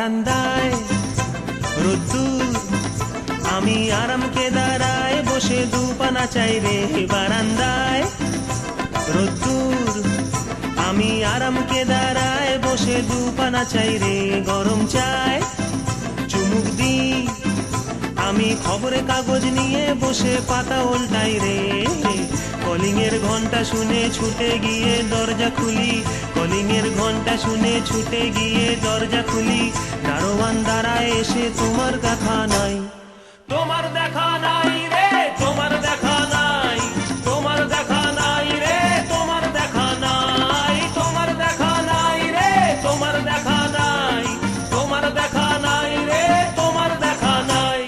বারান্দায় রোদ্দুর, আমি আরাম কেদারায় বসে দুপানা চাই রে। বারান্দায় রোদ্দুর, আমি আরাম কেদারায় বসে দুপানা চাই রে। গরম চায় চুমুক দি, আমি খবরে কাগজ নিয়ে বসে পাতা উল্টাই রে। কলিং এর ঘন্টা শুনে ছুটে গিয়ে দরজা খুলি, কলিং এর ঘন্টা শুনে ছুটে গিয়ে দরজা খুলি। দারোয়ান দাঁড়ায় এসে তোমার দেখা নাই, তোমার দেখা নাই রে, তোমার দেখা নাই, তোমার দেখা নাই রে, তোমার দেখা নাই, তোমার দেখা নাই রে, তোমার দেখা নাই, তোমার দেখা নাই রে, তোমার দেখা নাই।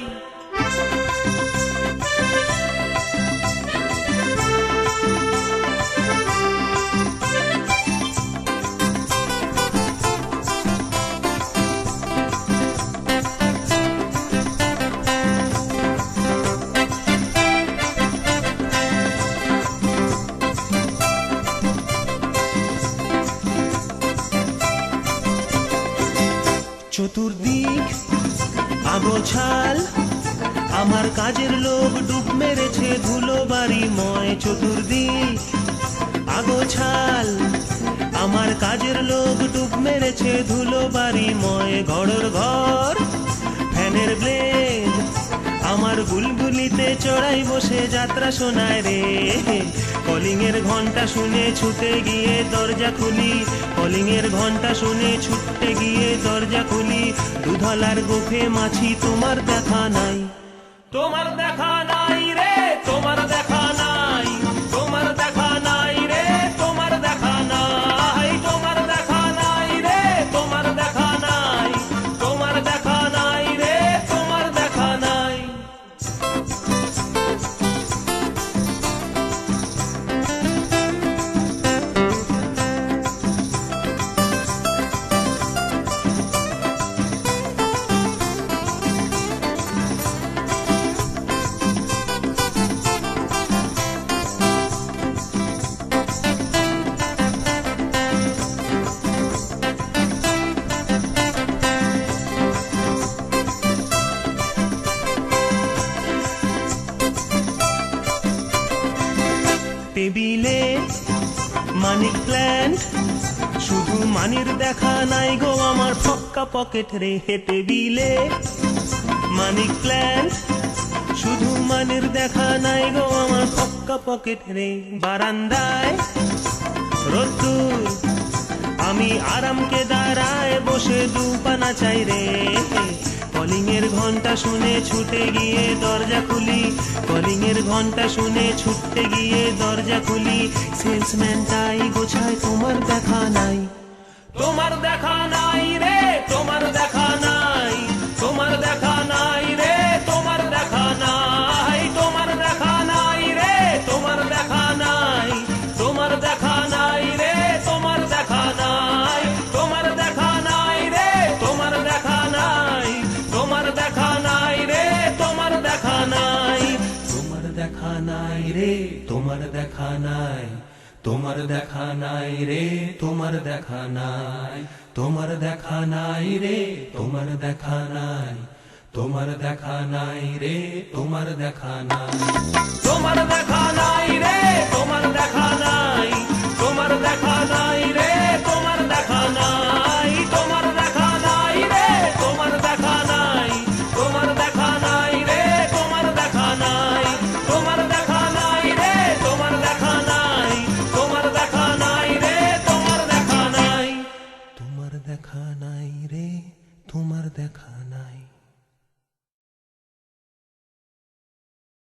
চতুর্দিক আগোছাল, আমার কাজের লোক ডুব মেরেছে ধুলো বাড়িময়। চতুর্দিক আগোছাল, আমার কাজের লোক ডুব মেরেছে ধুলো বাড়িময়। ঘরের ঘর ফ্যানের ব্লেড, আমার বুলবুলিতে চড়াই বসে যাত্রা শোনায় রে। কলিং এর ঘন্টা শুনে ছুটে গিয়ে দরজা খুলি, কলিং এর ঘন্টা শুনে ছুটে গিয়ে দরজা খুলি। দুধলার গোফে মাছি তোমার দেখা নাই, তোমার দেখা নাই রে, তোমার দেখা নাই, তোমার দেখা নাই রে, তোমার দেখা নাই, তোমার দেখা নাই রে, তোমার দেখা নাই, তোমার দেখা নাই রে, তোমার দেখা নাই। টেবিলে মানিক প্ল্যান্ট, শুধু মানির দেখা নাই গো আমার ফক্কা পকেট রে। টেবিলে মানিক প্ল্যান্ট, শুধু মানির দেখা নাই গো আমার ফক্কা পকেট রে। বারান্দায় রোদ্দুর, আমি আরাম কেদারায় বসে দুপানা চাই রে। কলিং এর ঘন্টা শুনে ছুটে গিয়ে দরজা খুলি, কলিং এর ঘন্টা শুনে ছুটে গিয়ে দরজা খুলি। সেলসম্যান টাই গোছায় তোমার দেখা নাই, তোমার দেখা নাই রে, তোমার দেখা নাই, তোমার দেখা নাই রে, তোমার দেখা নাই, তোমার দেখা নাই রে, তোমার দেখা নাই, তোমার দেখা নাই রে, তোমার দেখা নাই, তোমার দেখা নাই রে, তোমার দেখা নাই, তোমার দেখা নাই রে, তোমার দেখা নাই, তোমার দেখা নাই রে, তোমার দেখা নাই, তোমার দেখা নাই রে, তোমার দেখা নাই, তোমার দেখা নাই রে, তোমার দেখা নাই, তোমার দেখা নাই রে, তোমার দেখা নাই, তোমার দেখা নাই রে।